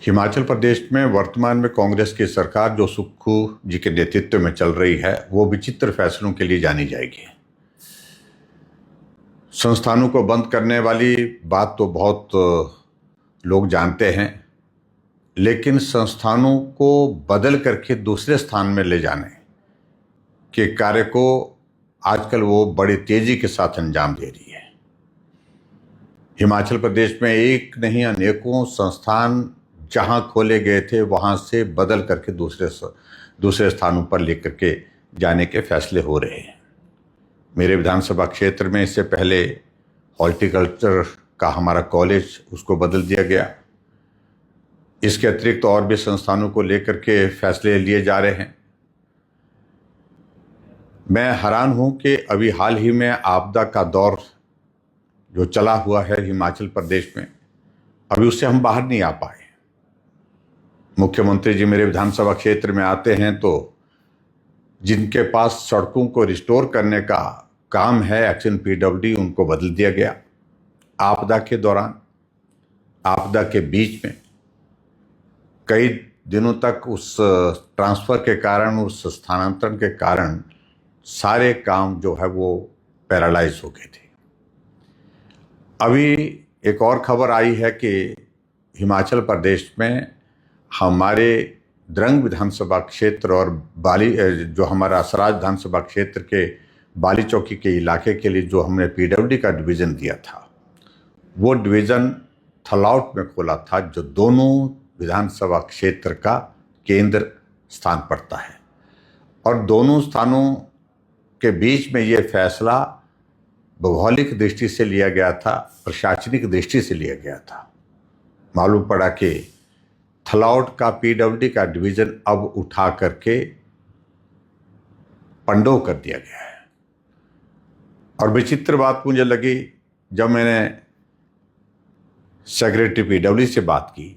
हिमाचल प्रदेश में वर्तमान में कांग्रेस की सरकार जो सुक्खू जी के नेतृत्व में चल रही है वो विचित्र फैसलों के लिए जानी जाएगी। संस्थानों को बंद करने वाली बात तो बहुत लोग जानते हैं, लेकिन संस्थानों को बदल करके दूसरे स्थान में ले जाने के कार्य को आजकल वो बड़ी तेजी के साथ अंजाम दे रही है। हिमाचल प्रदेश में एक नहीं अनेकों संस्थान जहां खोले गए थे वहां से बदल करके दूसरे स्थानों पर लेकर के जाने के फैसले हो रहे हैं। मेरे विधानसभा क्षेत्र में इससे पहले हॉर्टिकल्चर का हमारा कॉलेज उसको बदल दिया गया। इसके अतिरिक्त और भी संस्थानों को लेकर के फैसले लिए जा रहे हैं। मैं हैरान हूं कि अभी हाल ही में आपदा का दौर जो चला हुआ है हिमाचल प्रदेश में, अभी उससे हम बाहर नहीं आ पाए। मुख्यमंत्री जी मेरे विधानसभा क्षेत्र में आते हैं तो जिनके पास सड़कों को रिस्टोर करने का काम है एक्शन पीडब्ल्यूडी, उनको बदल दिया गया। आपदा के दौरान, आपदा के बीच में कई दिनों तक उस ट्रांसफ़र के कारण, उस स्थानांतरण के कारण सारे काम जो है वो पैरालाइज हो गए थे। अभी एक और खबर आई है कि हिमाचल प्रदेश में हमारे द्रंग विधानसभा क्षेत्र और बाली जो हमारा सराज विधानसभा क्षेत्र के बाली चौकी के इलाके के लिए जो हमने पीडब्ल्यूडी का डिवीज़न दिया था, वो डिवीज़न थलौट में खोला था, जो दोनों विधानसभा क्षेत्र का केंद्र स्थान पड़ता है। और दोनों स्थानों के बीच में ये फैसला भौगोलिक दृष्टि से लिया गया था, प्रशासनिक दृष्टि से लिया गया था। मालूम पड़ा कि थलौट का पीडब्ल्यूडी का डिवीज़न अब उठा करके पंडोह कर दिया गया है। और विचित्र बात मुझे लगी जब मैंने सेक्रेटरी पीडब्ल्यूडी से बात की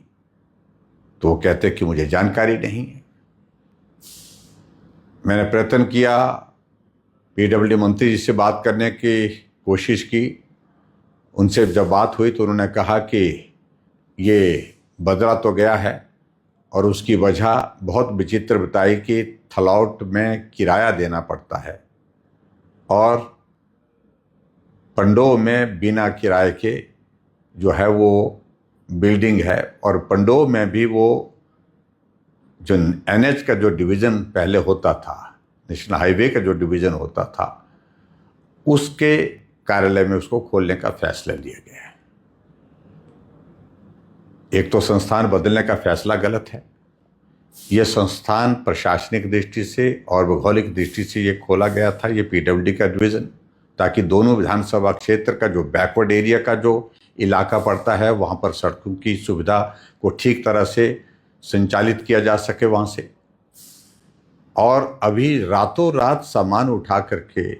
तो वो कहते कि मुझे जानकारी नहीं है। मैंने प्रयत्न किया, पीडब्ल्यूडी मंत्री जी से बात करने की कोशिश की। उनसे जब बात हुई तो उन्होंने कहा कि ये बदला तो गया है और उसकी वजह बहुत विचित्र बताई कि थलौट में किराया देना पड़ता है और पंडोह में बिना किराए के जो है वो बिल्डिंग है। और पंडोह में भी वो जो एनएच का जो डिवीज़न पहले होता था, नेशनल हाईवे का जो डिवीज़न होता था, उसके कार्यालय में उसको खोलने का फैसला लिया गया है। एक तो संस्थान बदलने का फैसला गलत है। यह संस्थान प्रशासनिक दृष्टि से और भौगोलिक दृष्टि से ये खोला गया था, ये पीडब्ल्यूडी का डिवीज़न, ताकि दोनों विधानसभा क्षेत्र का जो बैकवर्ड एरिया का जो इलाका पड़ता है वहाँ पर सड़कों की सुविधा को ठीक तरह से संचालित किया जा सके वहाँ से। और अभी रातों रात सामान उठा करके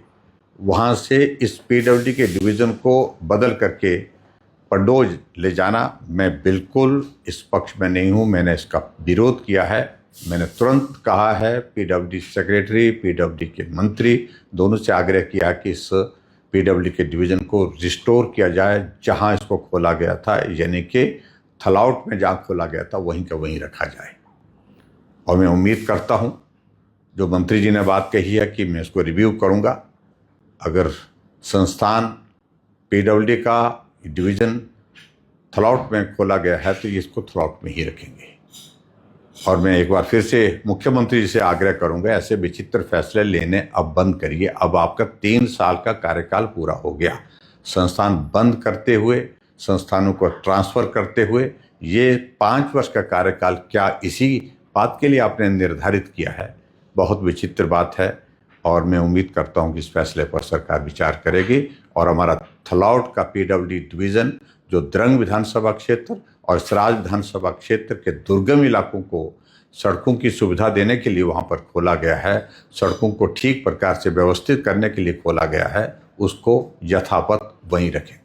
वहाँ से इस पीडब्ल्यूडी के डिवीज़न को बदल करके पंडोह ले जाना, मैं बिल्कुल इस पक्ष में नहीं हूँ। मैंने इसका विरोध किया है। मैंने तुरंत कहा है, पीडब्ल्यूडी सेक्रेटरी, पीडब्ल्यूडी के मंत्री दोनों से आग्रह किया कि इस पीडब्ल्यूडी के डिवीज़न को रिस्टोर किया जाए जहाँ इसको खोला गया था, यानी कि थलौट में जहाँ खोला गया था वहीं का वहीं रखा जाए। और मैं उम्मीद करता हूँ जो मंत्री जी ने बात कही है कि मैं इसको रिव्यू करूँगा। अगर संस्थान पीडब्ल्यूडी का डिवीज़न थलौट में खोला गया है तो इसको थलौट में ही रखेंगे। और मैं एक बार फिर से मुख्यमंत्री जी से आग्रह करूंगा, ऐसे विचित्र फैसले लेने अब बंद करिए। अब आपका 3 साल का कार्यकाल पूरा हो गया। संस्थान बंद करते हुए, संस्थानों को ट्रांसफ़र करते हुए, ये 5 वर्ष का कार्यकाल क्या इसी बात के लिए आपने निर्धारित किया है? बहुत विचित्र बात है। और मैं उम्मीद करता हूं कि इस फैसले पर सरकार विचार करेगी और हमारा थलौट का पीडब्ल्यूडी डिवीज़न जो द्रंग विधानसभा क्षेत्र और सराज विधानसभा क्षेत्र के दुर्गम इलाकों को सड़कों की सुविधा देने के लिए वहां पर खोला गया है, सड़कों को ठीक प्रकार से व्यवस्थित करने के लिए खोला गया है, उसको यथावत वहीं रखें।